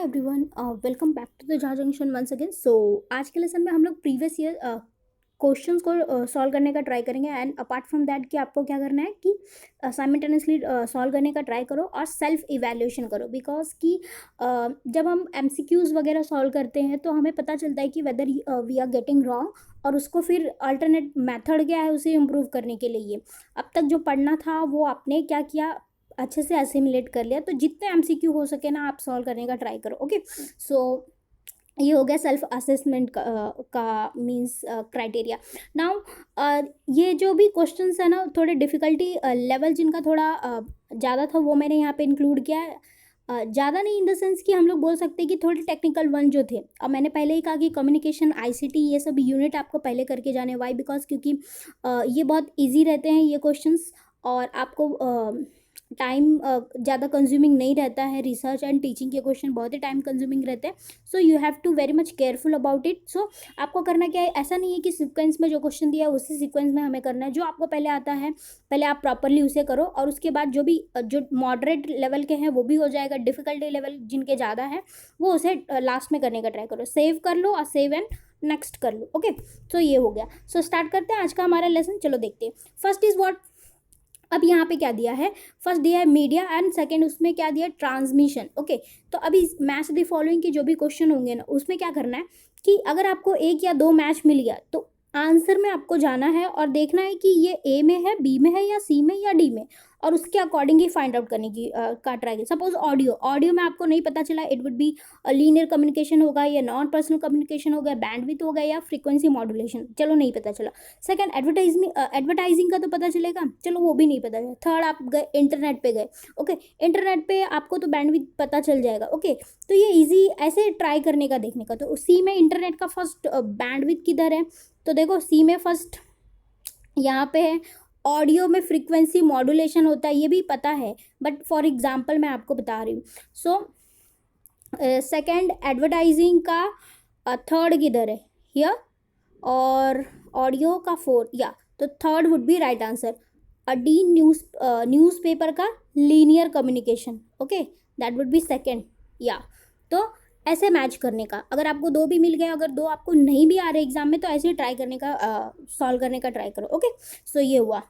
Hi everyone, welcome back to the जहाँ junction once again. So आज के lesson में हम लोग प्रीवियस ईयर क्वेश्चंस को सॉल्व करने का ट्राई करेंगे। एंड अपार्ट फ्रॉम दैट कि आपको क्या करना है कि साइमल्टेनियसली सॉल्व करने का ट्राई करो और सेल्फ इवैल्यूएशन करो। बिकॉज कि जब हम एमसीक्यूज़ वगैरह सॉल्व करते हैं तो हमें पता चलता है कि whether we are getting wrong, और उसको फिर अल्टरनेट मेथड क्या है उसे इम्प्रूव करने के लिए। अब तक जो पढ़ना था वो आपने क्या किया, अच्छे से असिमिलेट कर लिया। तो जितने एमसीक्यू हो सके ना आप सॉल्व करने का ट्राई करो। ओके, सो ये हो गया सेल्फ असेसमेंट का मीन्स क्राइटेरिया। नाउ ये जो भी क्वेश्चंस है ना, थोड़े डिफ़िकल्टी लेवल जिनका थोड़ा ज़्यादा था वो मैंने यहाँ पे इंक्लूड किया है। ज़्यादा नहीं इन द सेंस कि हम लोग बोल सकते हैं कि थोड़े टेक्निकल वन जो थे। अब मैंने पहले ही कहा कि कम्युनिकेशन आईसीटी ये सब यूनिट आपको पहले करके जाने। वाई? बिकॉज क्योंकि ये बहुत ईजी रहते हैं ये क्वेश्चंस, और आपको टाइम ज़्यादा कंज्यूमिंग नहीं रहता है। रिसर्च एंड टीचिंग के क्वेश्चन बहुत ही टाइम कंज्यूमिंग रहते हैं। So you have to very much careful about it. So आपको करना क्या है, ऐसा नहीं है कि सीक्वेंस में जो क्वेश्चन दिया है उसी सीक्वेंस में हमें करना है। जो आपको पहले आता है पहले आप प्रॉपरली उसे करो, और उसके बाद जो भी जो मॉडरेट लेवल के हैं वो भी हो जाएगा। डिफ़िकल्टी लेवल जिनके ज़्यादा है वो उसे लास्ट में करने का ट्राई करो। सेव कर लो और सेव एंड नेक्स्ट कर लो। ओके, सो ये हो गया। सो स्टार्ट करते हैं आज का हमारा लेसन। चलो देखते हैं। First is what. अब यहाँ पे क्या दिया है, फर्स्ट दिया है मीडिया एंड सेकंड उसमें क्या दिया है, ट्रांसमिशन। ओके, तो अभी मैच द फॉलोइंग के जो भी क्वेश्चन होंगे ना उसमें क्या करना है कि अगर आपको एक या दो मैच मिल गया तो आंसर में आपको जाना है और देखना है कि ये ए में है, बी में है, या सी में, या डी में, और उसके अकॉर्डिंग ही फाइंड आउट करने की का ट्राई करें। सपोज ऑडियो में आपको नहीं पता चला, it would be linear communication होगा या नॉन पर्सनल कम्युनिकेशन होगा, बैंडविड्थ होगा या फ्रीक्वेंसी मॉड्यूलेशन, चलो नहीं पता चला। सेकंड एडवर्टाइजिंग का तो पता चलेगा, चलो वो भी नहीं पता चला। थर्ड आप गए इंटरनेट पे गए। ओके, इंटरनेट पे आपको तो बैंडविड्थ पता चल जाएगा। ओके, तो ये इजी ऐसे ट्राई करने का, देखने का। तो सी में इंटरनेट का फर्स्ट बैंडविड्थ किधर है, तो देखो सी में फर्स्ट यहाँ पे है। ऑडियो में फ्रीक्वेंसी मॉड्यूलेशन होता है, ये भी पता है, बट फॉर एग्जांपल मैं आपको बता रही हूँ। सो सेकंड एडवर्टाइजिंग का थर्ड किधर है, हियर, और ऑडियो का फोर्थ, या तो third would be right answer. D newspaper का linear communication. Okay, that would be second, या तो ऐसे मैच करने का। अगर आपको दो भी मिल गए, अगर दो आपको नहीं भी आ रहे एग्जाम में, तो ऐसे ट्राई करने का, सॉल्व करने का ट्राई करो। ओके, सो ये हुआ।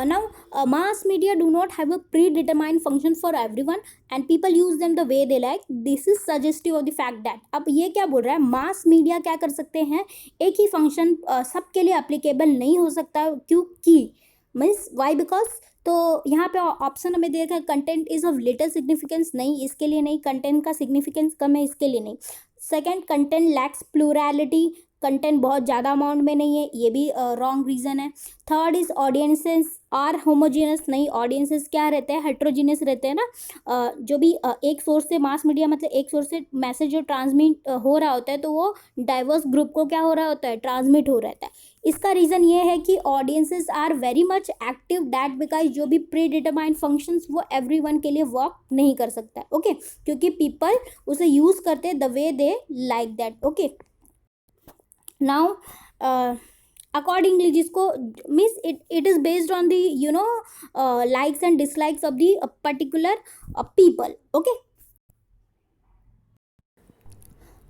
Now, mass media do not have a predetermined function for everyone and people use them the way they like. This is suggestive of the fact that, अब ये क्या बोल रहा है, मास मीडिया क्या कर सकते हैं, एक ही फंक्शन सबके लिए अप्लीकेबल नहीं हो सकता। क्योंकि मीन्स वाई? बिकॉज तो यहाँ पे ऑप्शन हमें देखा content is of little significance, नहीं इसके लिए नहीं। कंटेंट का सिग्निफिकेंस कम है, इसके लिए नहीं। Second, content lacks plurality, content बहुत ज़्यादा अमाउंट में नहीं है, ये भी रॉन्ग रीज़न है। Third is audiences are homogeneous, नहीं, ऑडियंसेस क्या रहते हैं, हेट्रोजीनियस रहते हैं ना। जो भी एक सोर्स से, मास मीडिया मतलब एक सोर्स से मैसेज जो ट्रांसमिट हो रहा होता है तो वो डाइवर्स ग्रुप को क्या हो रहा होता है, ट्रांसमिट हो रहता है। इसका रीज़न ये है कि audiences are very much active, that because जो भी प्री डिटरमाइंड फंक्शंस वो एवरीवन के लिए वर्क नहीं कर सकता है। ओके, क्योंकि पीपल उसे यूज़ करते हैं the way they like that. Okay, now accordingly जिसको means it is based on the likes and dislikes of the particular people. Okay,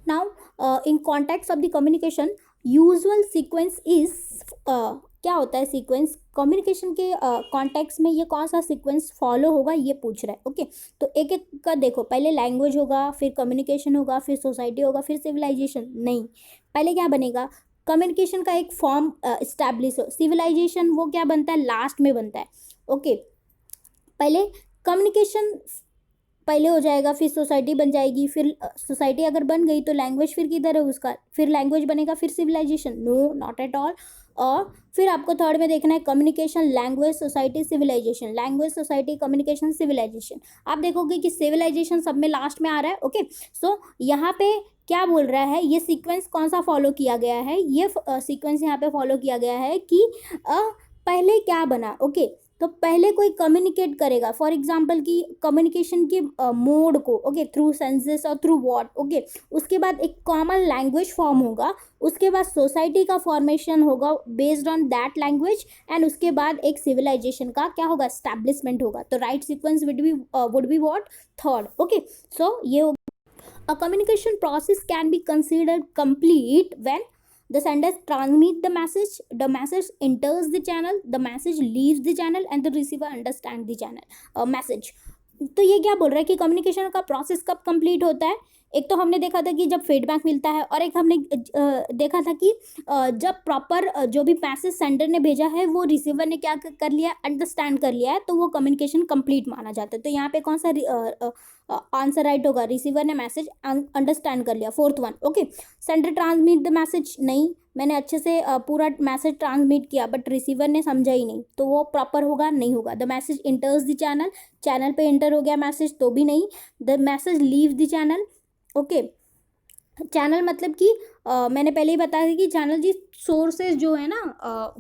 now in context of the communication usual sequence is, क्या होता है sequence communication के context में, ये कौन सा sequence follow होगा ये पूछ रहा है। ओके, तो एक एक का देखो, पहले लैंग्वेज होगा, फिर कम्युनिकेशन होगा, फिर सोसाइटी होगा, फिर सिविलाइजेशन। नहीं, पहले क्या बनेगा, कम्युनिकेशन का एक फॉर्म इस्टेब्लिश हो। सिविलाइजेशन वो क्या बनता है, लास्ट में बनता है। ओके, पहले कम्युनिकेशन पहले हो जाएगा, फिर सोसाइटी बन जाएगी, फिर सोसाइटी अगर बन गई तो लैंग्वेज फिर किधर है उसका, फिर लैंग्वेज बनेगा, फिर civilization. No, not at all. और फिर आपको थर्ड में देखना है communication, language, society, civilization, language, society, communication, civilization. आप देखोगे कि सिविलाइजेशन सब में लास्ट में आ रहा है। ओके, सो यहाँ पे क्या बोल रहा है, ये सीक्वेंस कौन सा फॉलो किया गया है, ये सीक्वेंस यहाँ पे फॉलो किया गया है कि पहले क्या बना। ओके, तो पहले कोई कम्युनिकेट करेगा, फॉर एग्जांपल की कम्युनिकेशन के मोड को, ओके, थ्रू सेंसेस और थ्रू व्हाट, ओके। उसके बाद एक कॉमन लैंग्वेज फॉर्म होगा, उसके बाद सोसाइटी का फॉर्मेशन होगा based on that language, and उसके बाद एक सिविलाइजेशन का क्या होगा, एस्टैब्लिशमेंट होगा। तो right sequence would be what, third, okay. So ये होगा a communication process can be considered complete when the sender transmit the message enters the channel, the message leaves the channel, and the receiver understand the channel message. तो ये क्या बोल रहा है कि communication का प्रोसेस कब कंप्लीट होता है? एक तो हमने देखा था कि जब फीडबैक मिलता है, और एक हमने देखा था कि जब प्रॉपर जो भी मैसेज सेंडर ने भेजा है वो रिसीवर ने क्या कर लिया, अंडरस्टैंड कर लिया है, तो वो कम्युनिकेशन कंप्लीट माना जाता है। तो यहाँ पे कौन सा आंसर राइट होगा, रिसीवर ने मैसेज अंडरस्टैंड कर लिया, fourth one, okay. Sender transmit the message, नहीं, मैंने अच्छे से पूरा मैसेज ट्रांसमिट किया बट रिसीवर ने समझा ही नहीं, तो वो प्रॉपर होगा, नहीं होगा। The message इंटर्स the channel, channel पे इंटर हो गया मैसेज, तो भी नहीं। The message leave the channel, okay. Channel मतलब कि मैंने पहले ही बताया था कि चैनल जी सोर्सेज जो है ना,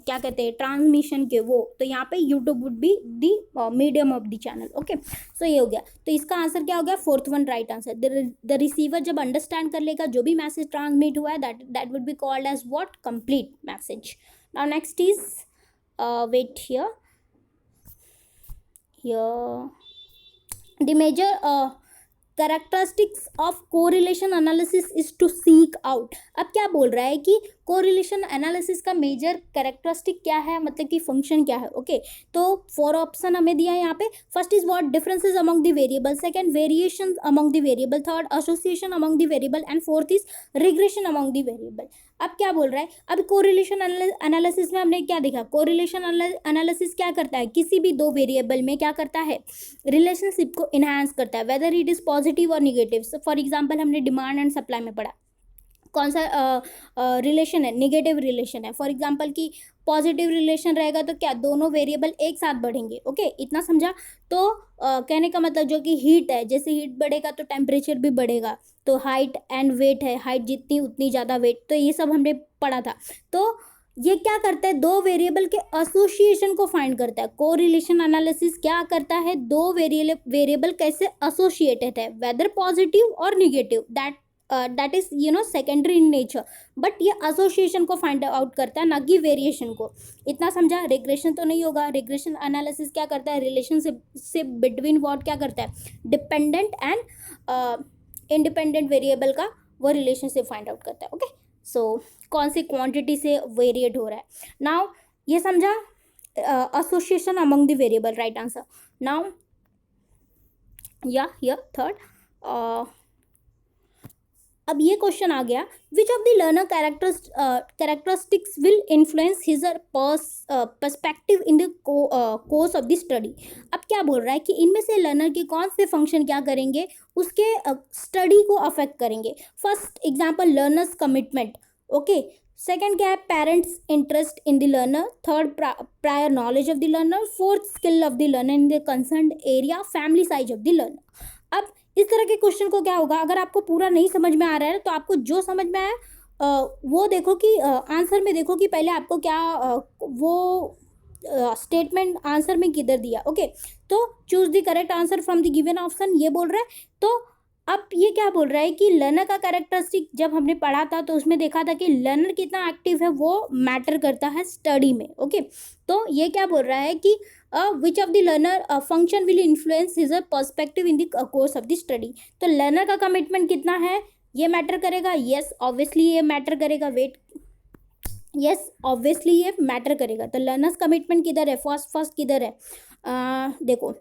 क्या कहते हैं, ट्रांसमिशन के, वो तो यहाँ पे YouTube would be the medium of the channel, okay. So ये हो गया, तो इसका आंसर क्या हो गया, fourth one right answer. The receiver जब अंडरस्टैंड कर लेगा जो भी मैसेज ट्रांसमिट हुआ है, that would be called as what, complete message. Now next is wait here the major characteristics of correlation analysis is to seek out. अब क्या बोल रहा है कि कोरिलेशन एनालिसिस का मेजर कैरेक्टरिस्टिक क्या है, मतलब कि फंक्शन क्या है, ओके। तो 4 ऑप्शन हमें दिया है यहाँ पे। First is what, differences among the variable, second variation among the variable, third association among the variable, and fourth is regression among the variable. अब क्या बोल रहा है, अब कोरिलेशन एनालिसिस में हमने क्या देखा, कोरिलेशन एनालिसिस क्या करता है, किसी भी दो वेरिएबल में क्या करता है, रिलेशनशिप को इनहांस करता है, वेदर इट इज पॉजिटिव और निगेटिव। फॉर एग्जांपल हमने डिमांड एंड सप्लाई में पढ़ा, कौन सा रिलेशन है, निगेटिव रिलेशन है। फॉर एग्जांपल कि पॉजिटिव रिलेशन रहेगा तो क्या, दोनों वेरिएबल एक साथ बढ़ेंगे, ओके, इतना समझा। तो कहने का मतलब जो कि हीट है, जैसे हीट बढ़ेगा तो टेम्परेचर भी बढ़ेगा, तो हाइट एंड वेट है, हाइट जितनी उतनी ज़्यादा वेट, तो ये सब हमने पढ़ा था। तो ये क्या करता है, दो वेरिएबल के एसोसिएशन को फाइंड करता है। कोरिलेशन एनालिसिस क्या करता है, दो वेरिएबल कैसे एसोसिएटेड है, वेदर पॉजिटिव और negative, that is secondary in nature, but ये एसोसिएशन को फाइंड आउट करता है, ना कि वेरिएशन को। इतना समझा। रिग्रेशन तो नहीं होगा, रिग्रेशन एनालिसिस क्या करता है, रिलेशनशिप से बिटवीन व्हाट क्या करता है, डिपेंडेंट एंड इंडिपेंडेंट वेरिएबल का वो रिलेशनशिप फाइंड आउट करता है, ओके। सो कौन सी क्वांटिटी से वेरिएट हो रहा है। नाउ ये समझा, association among the variable, right answer. Now या थर्ड, अब ये क्वेश्चन आ गया, which of the learner characteristics will influence his perspective in the course of the study. अब क्या बोल रहा है कि इनमें से लर्नर के कौन से फंक्शन क्या करेंगे, उसके स्टडी को अफेक्ट करेंगे। First example, learners commitment, okay. Second क्या है, parents interest in the learner, third prior knowledge of the learner, fourth skill of the learner in the concern area, family size of the learner. अब इस तरह के question को क्या होगा, अगर आपको पूरा नहीं समझ में आ रहा है तो आपको जो समझ में आया वो देखो कि आंसर में देखो कि पहले आपको क्या वो स्टेटमेंट आंसर में किधर दिया, ओके। तो choose the correct answer from the given option, ये बोल रहा है। तो अब ये क्या बोल रहा है कि लर्नर का कैरेक्टरिस्टिक जब हमने पढ़ा था तो उसमें देखा था कि लर्नर कितना एक्टिव है वो मैटर करता है स्टडी में, ओके। तो ये क्या बोल रहा है कि which of the learner function will influence his perspective in the course of the study. तो लर्नर का कमिटमेंट कितना है, ये मैटर करेगा, यस ऑब्वियसली ये मैटर करेगा, वेट, यस ऑब्वियसली ये मैटर करेगा। तो लर्नर्स कमिटमेंट किधर है, फर्स्ट किधर है, देखो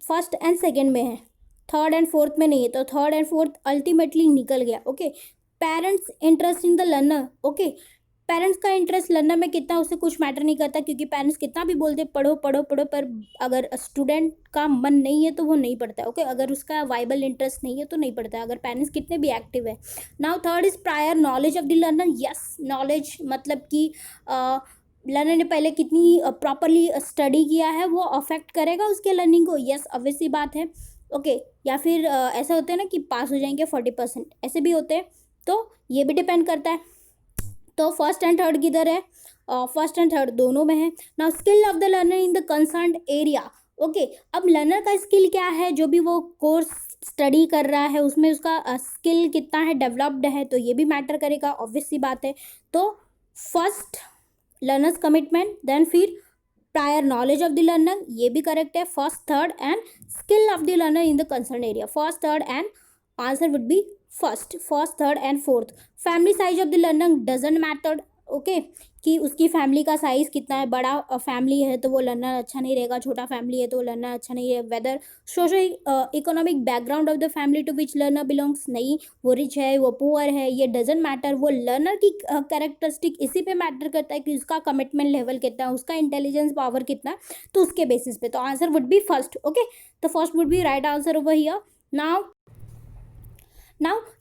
फर्स्ट एंड सेकेंड में है, थर्ड एंड फोर्थ में नहीं है, तो थर्ड एंड फोर्थ अल्टीमेटली निकल गया, okay. Parents interest in the learner, okay. Parents का इंटरेस्ट लर्नर में कितना, उससे कुछ मैटर नहीं करता, क्योंकि पेरेंट्स कितना भी बोलते पढ़ो पढ़ो पढ़ो, पर अगर स्टूडेंट का मन नहीं है तो वो नहीं पढ़ता है, ओके। अगर उसका वाइबल इंटरेस्ट नहीं है तो नहीं पढ़ता है, अगर पेरेंट्स कितने भी एक्टिव है। Now third is prior knowledge of the learner, yes knowledge मतलब कि लर्नर ने पहले कितनी प्रॉपरली स्टडी किया है वो अफेक्ट करेगा उसके लर्निंग को, यस ऑब्वियस सी बात है, ओके। या फिर ऐसा होता है ना कि पास हो जाएंगे 40%, ऐसे भी होते हैं, तो ये भी डिपेंड करता है। तो फर्स्ट एंड थर्ड किधर है, फर्स्ट एंड थर्ड दोनों में है। Now skill of the learner in the concerned area. Okay, अब लर्नर का स्किल क्या है, जो भी वो कोर्स स्टडी कर रहा है उसमें उसका स्किल कितना है, डेवलप्ड है, तो ये भी मैटर करेगा, ऑब्वियस सी बात है। तो फर्स्ट लर्नर्स कमिटमेंट, देन फिर prior knowledge of the learner, ये भी करेक्ट है, first third, and skill of the learner in the concern area, first third, and answer would be first third and fourth. Family size of the learner doesn't matter. Okay, कि उसकी family का size कितना है, बड़ा family है तो वो learner अच्छा नहीं रहेगा, छोटा फैमिली है तो वो लर्नर अच्छा नहीं है। Whether socio economic background of the family to which learner belongs, नहीं वो रिच है वो पुअर है, ये डजेंट मैटर। वो लर्नर की कैरेक्टरिस्टिक इसी पे मैटर करता है कि उसका कमिटमेंट लेवल कितना है, उसका इंटेलिजेंस पावर कितना है, तो उसके बेसिस पे। तो answer would be first. Okay, तो first would be right answer over here. Now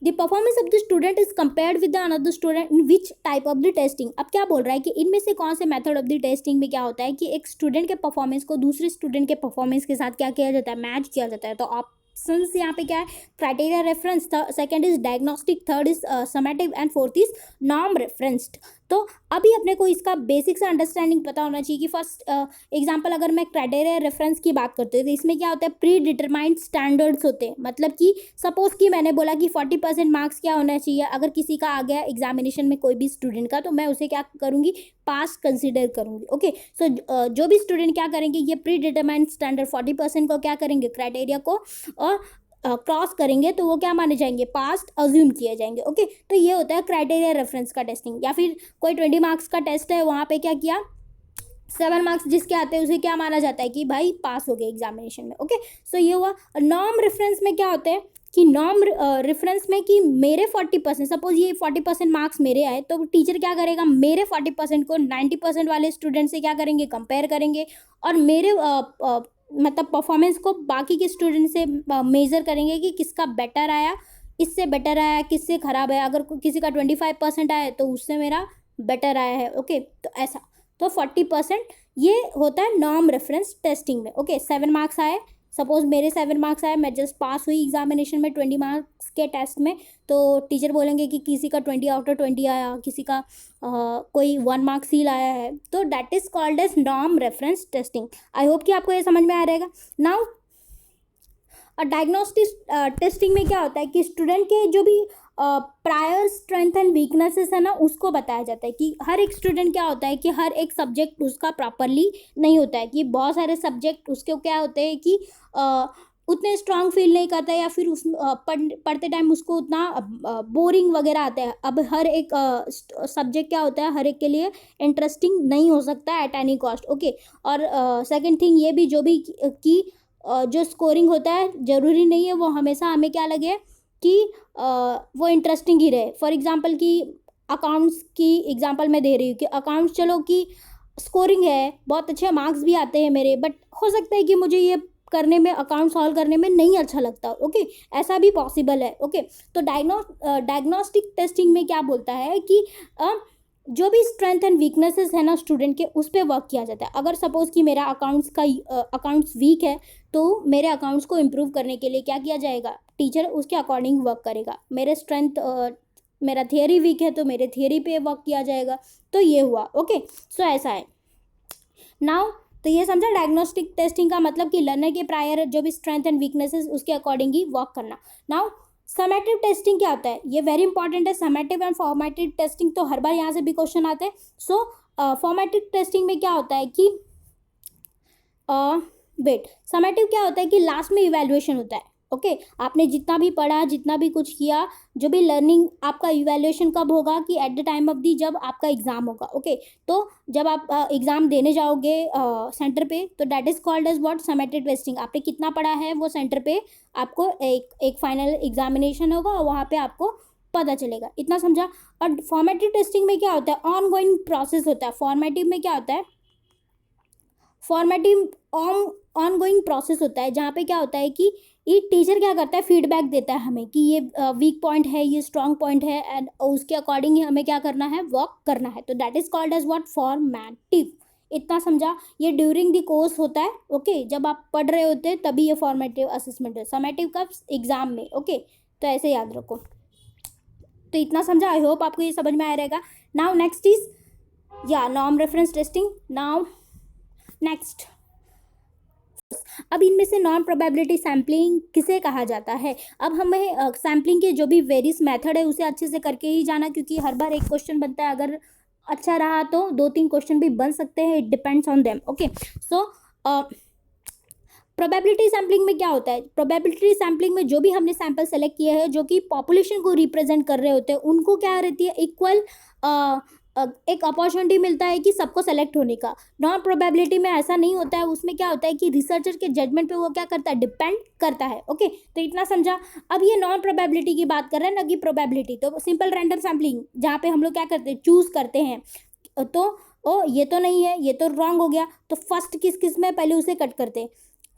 the performance of the student is compared with the another student in which type of the testing. अब क्या बोल रहा है कि इनमें से कौन से मेथड ऑफ द टेस्टिंग में क्या होता है कि एक स्टूडेंट के परफॉर्मेंस को दूसरे स्टूडेंट के परफॉर्मेंस के साथ क्या किया जाता है, मैच किया जाता है। तो ऑप्शंस यहाँ पे क्या है, criteria reference, second is diagnostic, third is summative, and fourth is norm referenced. तो अभी अपने को इसका बेसिक से अंडरस्टैंडिंग पता होना चाहिए कि फर्स्ट एग्जांपल अगर मैं क्राइटेरिया रेफरेंस की बात करती हूँ तो इसमें क्या होता है, प्री डिटरमाइंड स्टैंडर्ड्स होते हैं। मतलब कि सपोज कि मैंने बोला कि 40% मार्क्स क्या होना चाहिए, अगर किसी का आ गया एग्जामिनेशन में कोई भी स्टूडेंट का, तो मैं उसे क्या करूँगी, पास कंसिडर करूँगी। ओके, सो जो भी स्टूडेंट क्या करेंगे, ये प्री डिटरमाइंड स्टैंडर्ड 40% को क्या करेंगे, क्राइटेरिया को और क्रॉस करेंगे तो वो क्या माने जाएंगे, पास अज्यूम किए जाएंगे। ओके, तो ये होता है क्राइटेरिया रेफरेंस का टेस्टिंग। या फिर कोई 20 मार्क्स का टेस्ट है, वहाँ पे क्या किया, 7 मार्क्स जिसके आते हैं उसे क्या माना जाता है कि भाई पास हो गए एग्जामिनेशन में। ओके, सो ये हुआ। नॉर्म रेफरेंस में क्या होता है कि नॉर्म रेफरेंस में कि मेरे 40%, सपोज ये 40% मार्क्स मेरे आए, तो टीचर क्या करेगा, मेरे 40% को 90% वाले स्टूडेंट से क्या करेंगे, कंपेयर करेंगे, और मेरे मतलब परफॉर्मेंस को बाकी के स्टूडेंट से मेज़र करेंगे कि किसका बेटर आया, इससे बेटर आया, किससे ख़राब है। अगर किसी का 25% आया तो उससे मेरा बेटर आया है। ओके, तो ऐसा, तो 40% ये होता है नॉर्म रेफरेंस टेस्टिंग में। ओके, 7 मार्क्स आए, सपोज मेरे 7 मार्क्स आए, मैं जस्ट पास हुई एग्जामिनेशन में 20 मार्क्स के टेस्ट में, तो टीचर बोलेंगे कि किसी का 20 आउट ऑफ 20 आया, किसी का कोई 1 मार्क्स ही लाया है, तो that is called as norm reference testing. I hope कि आपको ये समझ में आ रहेगा। नाउ डायग्नोस्टिक टेस्टिंग में क्या होता है कि स्टूडेंट के जो भी प्रायर स्ट्रेंथ एंड वीकनेसेस है ना, उसको बताया जाता है कि हर एक स्टूडेंट क्या होता है कि हर एक सब्जेक्ट उसका प्रॉपरली नहीं होता है, कि बहुत सारे सब्जेक्ट उसके क्या होते हैं कि उतने स्ट्रांग फील नहीं करता है, या फिर उस पढ़ते टाइम उसको उतना बोरिंग वगैरह आता है। अब हर एक सब्जेक्ट क्या होता है, हर एक के लिए इंटरेस्टिंग नहीं हो सकता एट एनी कॉस्ट। ओके, और सेकंड थिंग ये भी, जो भी कि जो स्कोरिंग होता है ज़रूरी नहीं है वो हमेशा हमें क्या लगे कि वो इंटरेस्टिंग ही रहे। फॉर एग्जांपल कि अकाउंट्स की एग्जांपल मैं दे रही हूँ कि अकाउंट्स चलो कि स्कोरिंग है, बहुत अच्छे मार्क्स भी आते हैं मेरे, बट हो सकता है कि मुझे ये करने में, अकाउंट सॉल्व करने में नहीं अच्छा लगता। ओके, ऐसा भी पॉसिबल है। ओके, तो डायग्नोस्टिक टेस्टिंग में क्या बोलता है कि जो भी स्ट्रेंथ एंड वीकनेसेस है ना स्टूडेंट के, उस पर वर्क किया जाता है। अगर सपोज कि मेरा अकाउंट्स वीक है, तो मेरे अकाउंट्स को इम्प्रूव करने के लिए क्या किया जाएगा, टीचर उसके अकॉर्डिंग वर्क करेगा। मेरे स्ट्रेंथ मेरा थियरी वीक है तो मेरे थियरी पे वर्क किया जाएगा। तो ये हुआ। ओके, सो ऐसा है। नाउ तो ये समझा डायग्नोस्टिक टेस्टिंग का मतलब कि लर्नर के प्रायर जो भी स्ट्रेंथ एंड वीकनेसेस उसके अकॉर्डिंग ही वर्क करना। नाउ समेटिव टेस्टिंग क्या होता है, ये वेरी इंपॉर्टेंट है। समेटिव एंड फॉर्मेटिव टेस्टिंग तो हर बार यहाँ से भी क्वेश्चन आते हैं। सो फॉर्मेटिव टेस्टिंग में क्या होता है कि वेट, समेटिव क्या होता है कि लास्ट में इवैल्यूएशन होता है। ओके, आपने जितना भी पढ़ा, जितना भी कुछ किया, जो भी लर्निंग, आपका इवैल्यूएशन कब होगा कि at the time of the जब आपका एग्जाम होगा। ओके, तो जब आप एग्जाम देने जाओगे सेंटर पे, तो that is called as what, summative testing. आपने कितना पढ़ा है वो सेंटर पे आपको एक फाइनल एग्जामिनेशन होगा और वहाँ पे आपको पता चलेगा। इतना समझा। और फॉर्मेटिव टेस्टिंग में क्या होता है, ऑन गोइंग प्रोसेस होता है। फॉर्मेटिव में क्या होता है, फॉर्मेटिव ऑन गोइंग प्रोसेस होता है, जहाँ पे क्या होता है कि ये टीचर क्या करता है, फीडबैक देता है हमें कि ये वीक पॉइंट है, ये स्ट्रॉन्ग पॉइंट है, एंड उसके अकॉर्डिंग ही हमें क्या करना है, वर्क करना है। तो that is called as what, formative. इतना समझा। ये ड्यूरिंग द कोर्स होता है। ओके, जब आप पढ़ रहे होते हैं तभी ये फॉर्मेटिव असेसमेंट है। समेटिव कब, एग्जाम में। ओके, तो ऐसे याद रखो। तो इतना समझा। आई होप आपको ये समझ में आया रहेगा। नाउ नेक्स्ट इज या norm reference testing. Now next, अब इनमें से नॉन प्रोबेबिलिटी सैम्पलिंग किसे कहा जाता है? अब हमें सैम्पलिंग के जो भी वेरियस मेथड है उसे अच्छे से करके ही जाना, क्योंकि हर बार एक क्वेश्चन बनता है, अगर अच्छा रहा तो 2-3 क्वेश्चन भी बन सकते हैं, it depends on them. Okay, so probability sampling में क्या होता है? प्रोबेबिलिटी सैम्पलिंग में जो भी हमने सैंपल सेलेक्ट किए हैं जो कि पॉपुलेशन को रिप्रेजेंट कर रहे होते हैं, उनको क्या रहती है, इक्वल एक अपॉर्चुनिटी मिलता है कि सबको सेलेक्ट होने का। नॉन प्रोबेबिलिटी में ऐसा नहीं होता है, उसमें क्या होता है कि रिसर्चर के जजमेंट पे वो क्या करता है, डिपेंड करता है। ओके, तो इतना समझा। अब ये नॉन प्रोबेबिलिटी की बात कर रहे हैं ना कि प्रोबेबिलिटी, तो सिंपल रैंडम सैम्पलिंग जहाँ पे हम लोग क्या करते हैं, चूज करते हैं, तो ओ ये तो नहीं है, ये तो रॉन्ग हो गया, तो फर्स्ट किस किस में, पहले उसे कट करते हैं।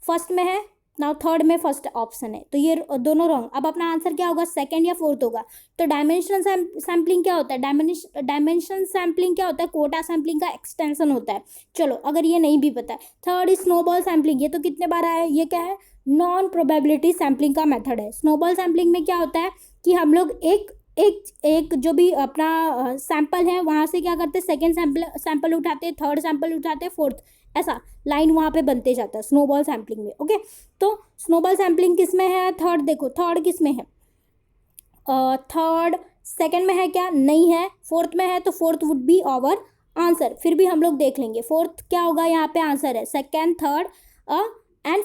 फर्स्ट में है, नाउ थर्ड में फर्स्ट ऑप्शन है, तो ये दोनों रॉन्ग। अब अपना आंसर क्या होगा, सेकंड या फोर्थ होगा। तो डायमेंशनल सैम्पलिंग क्या होता है, डायमेंशन सैम्पलिंग क्या होता है, कोटा सैम्पलिंग का एक्सटेंशन होता है। चलो, अगर ये नहीं भी पता है। थर्ड इज स्नोबॉल सैम्पलिंग, ये तो कितने बार आया है, ये क्या है, नॉन प्रोबेबिलिटी सैम्पलिंग का मेथड है। स्नोबॉल सैम्पलिंग में क्या होता है कि हम लोग एक एक एक जो भी अपना सैंपल है वहाँ से क्या करते हैं, सेकेंड सैंपल उठाते हैं, थर्ड सैंपल उठाते हैं, फोर्थ, ऐसा लाइन वहाँ पे बनते जाता है स्नोबॉल सैम्पलिंग में। ओके, तो स्नोबॉल सैम्पलिंग किस में है, थर्ड, देखो थर्ड किस में है, थर्ड सेकंड में है क्या, नहीं है। फोर्थ में है, तो fourth would be our answer. फिर भी हम लोग देख लेंगे फोर्थ क्या होगा, यहाँ पे आंसर है second, third and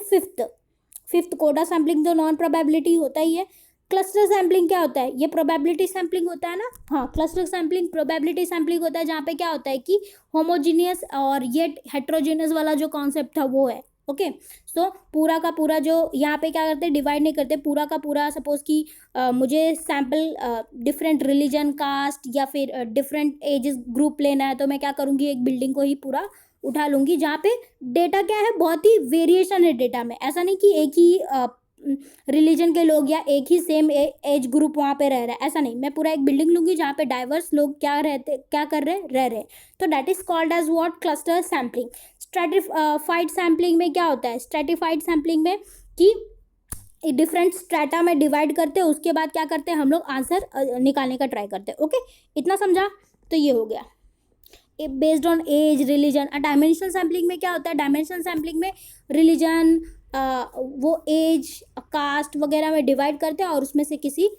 fifth quota sampling तो नॉन प्रोबेबिलिटी होता ही है। क्लस्टर सैम्पलिंग क्या होता है, ये प्रोबेबिलिटी सैम्पलिंग होता है ना। हाँ, क्लस्टर सैम्पलिंग प्रोबेबिलिटी सैम्पलिंग होता है, जहाँ पे क्या होता है कि होमोजीनियस और ये हेट्रोजीनियस वाला जो कॉन्सेप्ट था वो है। ओके, सो पूरा का पूरा जो यहाँ पे क्या करते हैं, डिवाइड नहीं करते, पूरा का पूरा सपोज कि मुझे सैम्पल डिफरेंट रिलीजन, कास्ट या फिर डिफरेंट एजेस ग्रुप लेना है, तो मैं क्या करूँगी, एक बिल्डिंग को ही पूरा उठा लूँगी, जहाँ पे डेटा क्या है, बहुत ही वेरिएशन है डेटा में। ऐसा नहीं कि एक ही रिलीजन के लोग या एक ही सेम एज ग्रुप वहाँ पे रह रहा है, ऐसा नहीं। मैं पूरा एक बिल्डिंग लूँगी जहाँ पे डाइवर्स लोग क्या रहते, क्या कर रहे, रह रहे। तो that is called as what, cluster sampling. Stratified sampling में क्या होता है, स्ट्रेटिफाइड सैम्पलिंग में कि डिफरेंट स्ट्रेटा में डिवाइड करते हैं, उसके बाद क्या करते हैं हम लोग, आंसर निकालने का ट्राई करते हैं। ओके, इतना समझा, तो ये हो गया based on age, religion. Dimensional sampling में क्या होता है, डायमेंशनल सैम्पलिंग में रिलीजन, वो एज, कास्ट वगैरह में डिवाइड करते हैं और उसमें से किसी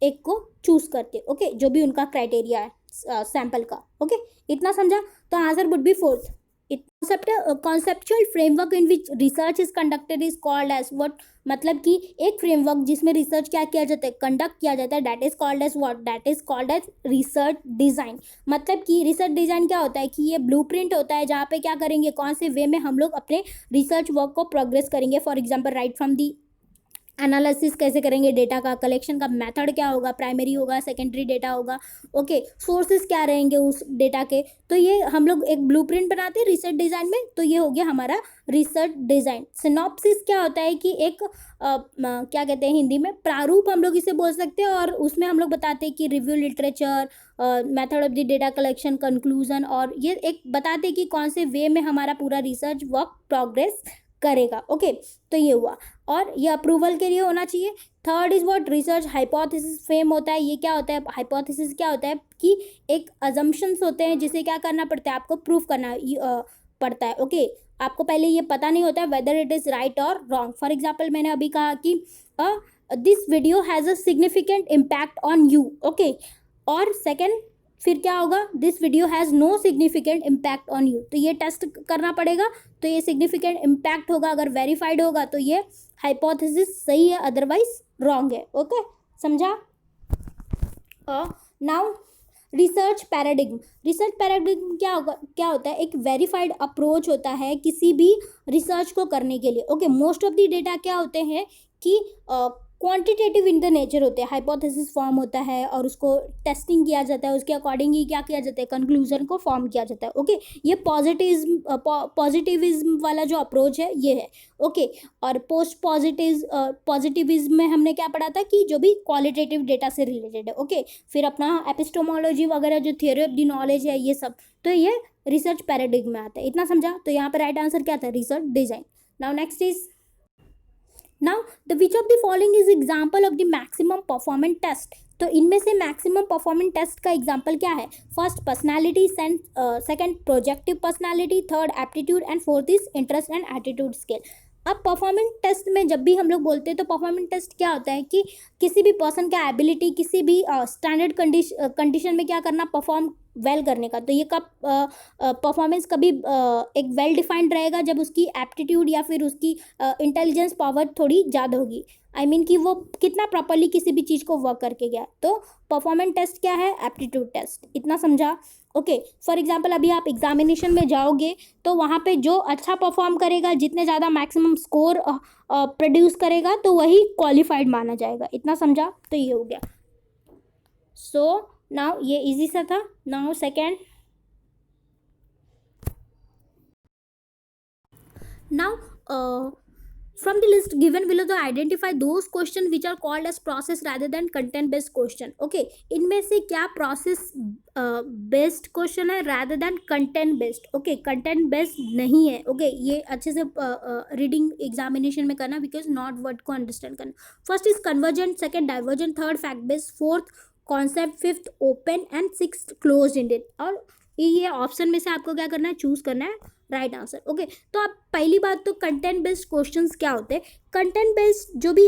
एक को चूज करते हैं। ओके, जो भी उनका क्राइटेरिया है सैंपल का। ओके, इतना समझा, तो answer would be fourth. Conceptual framework in which research is conducted is called as what, मतलब कि एक फ्रेमवर्क जिसमें रिसर्च क्या किया जाता है, कंडक्ट किया जाता है, that is called as what, that is called as research design. मतलब कि रिसर्च डिजाइन क्या होता है कि ये ब्लूप्रिंट होता है, जहाँ पे क्या करेंगे, कौन से वे में हम लोग अपने रिसर्च वर्क को प्रोग्रेस करेंगे। For example, right from the analysis कैसे करेंगे डेटा का, कलेक्शन का मेथड क्या होगा, प्राइमरी होगा, सेकेंडरी डेटा होगा, ओके, सोर्सेज क्या रहेंगे उस डेटा के। तो ये हम लोग एक ब्लूप्रिंट बनाते हैं रिसर्च डिज़ाइन में, तो ये हो गया हमारा रिसर्च डिज़ाइन। सिनॉप्सिस क्या होता है कि एक क्या कहते हैं हिंदी में, प्रारूप हम लोग इसे बोल सकते हैं, और उसमें हम लोग बताते हैं कि review literature, method of the data collection, conclusion, और ये एक बताते हैं कि कौन से वे में हमारा पूरा रिसर्च वर्क प्रोग्रेस करेगा। ओके, तो ये हुआ, और ये अप्रूवल के लिए होना चाहिए। Third is what, research hypothesis frame होता है। ये क्या होता है, हाइपोथेसिस क्या होता है कि एक अजम्पशंस होते हैं जिसे क्या करना पड़ता है, आपको प्रूफ करना पड़ता है। ओके, आपको पहले ये पता नहीं होता है वेदर इट इज़ राइट और रॉन्ग। फॉर एग्जाम्पल, मैंने अभी कहा कि this video has a significant impact on you. Okay, और सेकेंड फिर क्या होगा, this video has no significant impact on you, तो ये टेस्ट करना पड़ेगा। तो ये सिग्निफिकेंट इम्पैक्ट होगा, अगर वेरीफाइड होगा तो ये हाइपोथेसिस सही है, अदरवाइज रॉन्ग है। ओके, समझा। Now research paradigm. Research paradigm क्या होता है, एक वेरीफाइड अप्रोच होता है किसी भी रिसर्च को करने के लिए। Okay, most of the data क्या होते हैं कि क्वांटिटेटिव इन द नेचर होते हैं, हाइपोथेसिस फॉर्म होता है और उसको टेस्टिंग किया जाता है, उसके अकॉर्डिंग ही क्या किया जाता है, कंक्लूजन को फॉर्म किया जाता है। ओके, ये पॉजिटिविज्म वाला जो अप्रोच है ये है। ओके, और पोस्ट पॉजिटिविज्म में हमने क्या पढ़ा था कि जो भी क्वालिटेटिव डेटा से रिलेटेड है। ओके, फिर अपना एपिस्टोमोलॉजी वगैरह जो थियोरी ऑफ द नॉलेज है ये सब, तो ये रिसर्च पैराडिग्म में आता है। इतना समझा, तो यहाँ पर राइट आंसर क्या था, research design. Now next is, now the which of the following is example of the maximum performance test। तो इनमें से मैक्सिमम परफॉर्मेंस टेस्ट का एग्जांपल क्या है? First personality, second projective personality, third aptitude and fourth is interest and attitude scale. अब performance test में जब भी हम लोग बोलते हैं तो परफॉर्मेंस टेस्ट क्या होता है कि किसी भी पर्सन का एबिलिटी किसी भी स्टैंडर्ड कंडीशन में क्या करना, परफॉर्म वेल करने का। तो ये कब परफॉर्मेंस कभी एक वेल डिफाइंड रहेगा जब उसकी एप्टीट्यूड या फिर उसकी इंटेलिजेंस पावर थोड़ी ज़्यादा होगी। आई मीन कि वो कितना प्रॉपरली किसी भी चीज़ को वर्क करके गया। तो परफॉर्मेंस टेस्ट क्या है? Aptitude test. इतना समझा? ओके। फॉर एग्जाम्पल अभी आप एग्जामिनेशन में जाओगे तो वहाँ पे जो अच्छा परफॉर्म करेगा, जितने ज़्यादा मैक्सिमम स्कोर प्रोड्यूस करेगा, तो वही क्वालिफाइड माना जाएगा। इतना समझा? तो ये हो गया। सो नाउ ये इजी सा था। Now second, now from the list given below the identify those questions which are called as process rather than content based question. Okay, इनमें से क्या process based question है rather than content based? Okay, content based नहीं है। Okay, ये अच्छे से reading examination में करना, because not word को understand करना। First is convergent, second divergent, third fact based, fourth concept, fifth open and sixth closed ended। और ये ऑप्शन में से आपको क्या करना है? चूज करना है राइट आंसर। ओके, तो आप पहली बात तो कंटेंट बेस्ड क्वेश्चंस क्या होते हैं? कंटेंट बेस्ड जो भी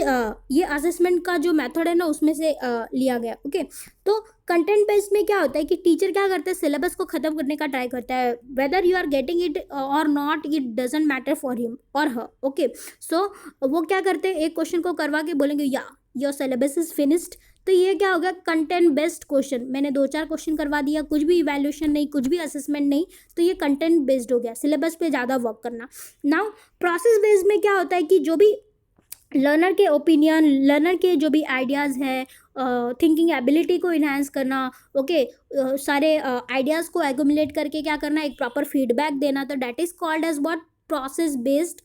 ये असेसमेंट का जो मेथड है ना, उसमें से लिया गया। ओके, तो कंटेंट बेस्ड में क्या होता है कि टीचर क्या करते हैं? सिलेबस को खत्म करने का ट्राई करता है। Whether you are getting it or not, it doesn't matter for him or her. Okay, सो वो क्या करते हैं? एक क्वेश्चन को करवा के बोलेंगे या योर सिलेबस इज फिनिश्ड। तो ये क्या हो गया? Content based question. मैंने 2-4 क्वेश्चन करवा दिया, कुछ भी इवैल्यूएशन नहीं, कुछ भी असेसमेंट नहीं, तो ये कंटेंट बेस्ड हो गया। सिलेबस पे ज़्यादा वर्क करना। नाउ प्रोसेस बेस्ड में क्या होता है कि जो भी लर्नर के ओपिनियन, लर्नर के जो भी आइडियाज़ है, थिंकिंग एबिलिटी को इन्हांस करना। ओके, सारे आइडियाज़ को एकुमुलेट करके क्या करना? एक प्रॉपर फीडबैक देना। तो that is called as what? Process based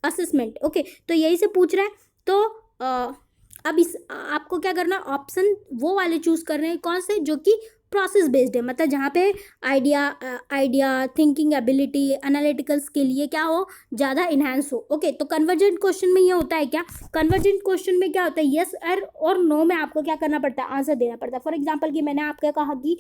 assessment. Okay, तो यही से पूछ रहा है। तो अब इस आपको क्या करना? ऑप्शन वो वाले चूज कर रहे हैं, कौन से? जो कि प्रोसेस बेस्ड है, मतलब जहाँ पे idea thinking ability, analytical skill ये क्या हो? ज़्यादा इन्हांस हो। ओके, तो कन्वर्जेंट क्वेश्चन में ये होता है क्या? कन्वर्जेंट क्वेश्चन में क्या होता है? यस और नो में आपको क्या करना पड़ता है? आंसर देना पड़ता है। फॉर एग्जाम्पल कि मैंने आपको कहा कि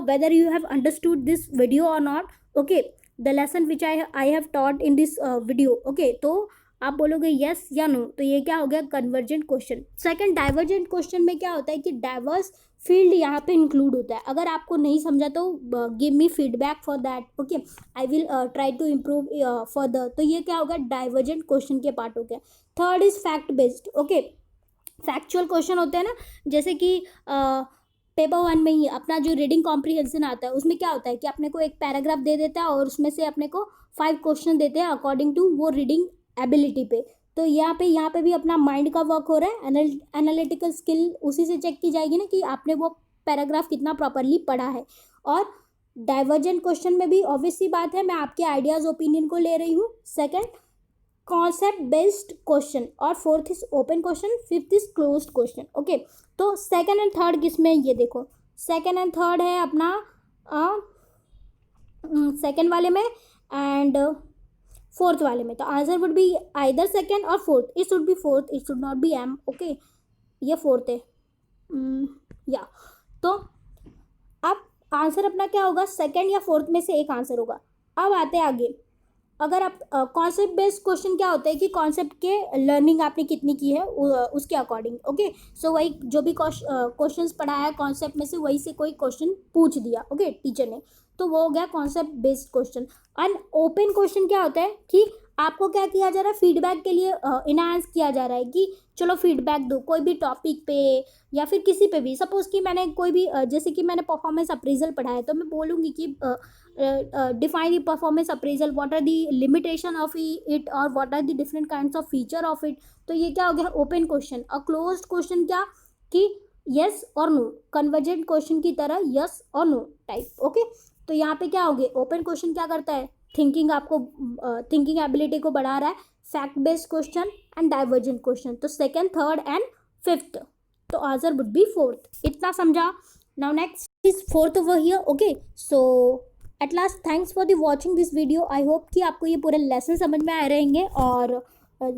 whether you have understood this video or not. Okay, the lesson which I have taught in this video. Okay, तो आप बोलोगे यस या नो, तो ये क्या हो गया? Convergent question. Second divergent question में क्या होता है कि डाइवर्स फील्ड यहाँ पे इंक्लूड होता है। अगर आपको नहीं समझा तो give me feedback for that. Okay, I will try to improve further. तो ये क्या होगा? डाइवर्जेंट क्वेश्चन के पार्ट हो गया। Third is fact based. Okay, factual question होते हैं ना, जैसे कि पेपर 1 में ही अपना जो रीडिंग कॉम्प्रिहेंशन आता है, उसमें क्या होता है कि अपने को एक पैराग्राफ दे देता है और उसमें से अपने को 5 क्वेश्चन देते हैं अकॉर्डिंग टू वो रीडिंग एबिलिटी पे। तो यहाँ पे भी अपना माइंड का वर्क हो रहा है। एनालिटिकल स्किल उसी से चेक की जाएगी ना कि आपने वो पैराग्राफ कितना प्रॉपरली पढ़ा है। और डाइवर्जेंट क्वेश्चन में भी ऑब्वियस सी बात है, मैं आपके आइडियाज़ ओपिनियन को ले रही हूँ। सेकंड कॉन्सेप्ट बेस्ड क्वेश्चन, और fourth is open question, fifth is closed question. Okay, तो सेकंड एंड थर्ड किसमें? ये देखो, सेकंड एंड थर्ड है अपना सेकंड वाले में एंड फोर्थ वाले में। तो answer would be either second or fourth. It should be fourth, it should not be M. Okay, ये फोर्थ है या। तो अब आंसर अपना क्या होगा? सेकंड या फोर्थ में से एक आंसर होगा। अब आते हैं आगे। अगर आप कॉन्सेप्ट बेस्ड क्वेश्चन क्या होता है कि कॉन्सेप्ट के लर्निंग आपने कितनी की है उसके अकॉर्डिंग। ओके, सो वही जो भी क्वेश्चंस पढ़ाया कॉन्सेप्ट में से, वही से कोई क्वेश्चन पूछ दिया ओके टीचर ने, तो वो हो गया concept based question. And open question क्या होता है कि आपको क्या किया जा रहा है? फीडबैक के लिए इनहांस किया जा रहा है कि चलो फीडबैक दो कोई भी टॉपिक पे या फिर किसी पे भी। सपोज कि मैंने कोई भी जैसे कि मैंने परफॉर्मेंस अप्रेजल पढ़ा है, तो मैं बोलूँगी कि define the performance appraisal, what are the limitation of it or what are the different kinds of feature of it. तो ये क्या हो गया? Open question. और क्लोज्ड क्वेश्चन क्या कि यस और नो, कन्वर्जेंट क्वेश्चन की तरह यस और नो टाइप। ओके, तो यहाँ पे क्या हो गया? ओपन क्वेश्चन क्या करता है? थिंकिंग आपको थिंकिंग एबिलिटी को बढ़ा रहा है। Fact based question and divergent question, तो सेकंड थर्ड एंड फिफ्थ, तो आंसर वुड बी फोर्थ। इतना समझा? Now next is fourth over here. Okay, so at last thanks for the watching this video. I hope कि आपको ये पूरे lesson समझ में आए रहेंगे और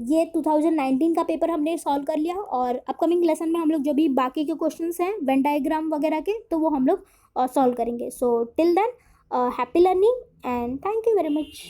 ये 2019 का पेपर हमने सॉल्व कर लिया, और अपकमिंग लेसन में हम लोग जो भी बाकी के क्वेश्चंस हैं वेन डायग्राम वगैरह के, तो वो हम लोग सॉल्व करेंगे. So till than happy learning and thank you very much.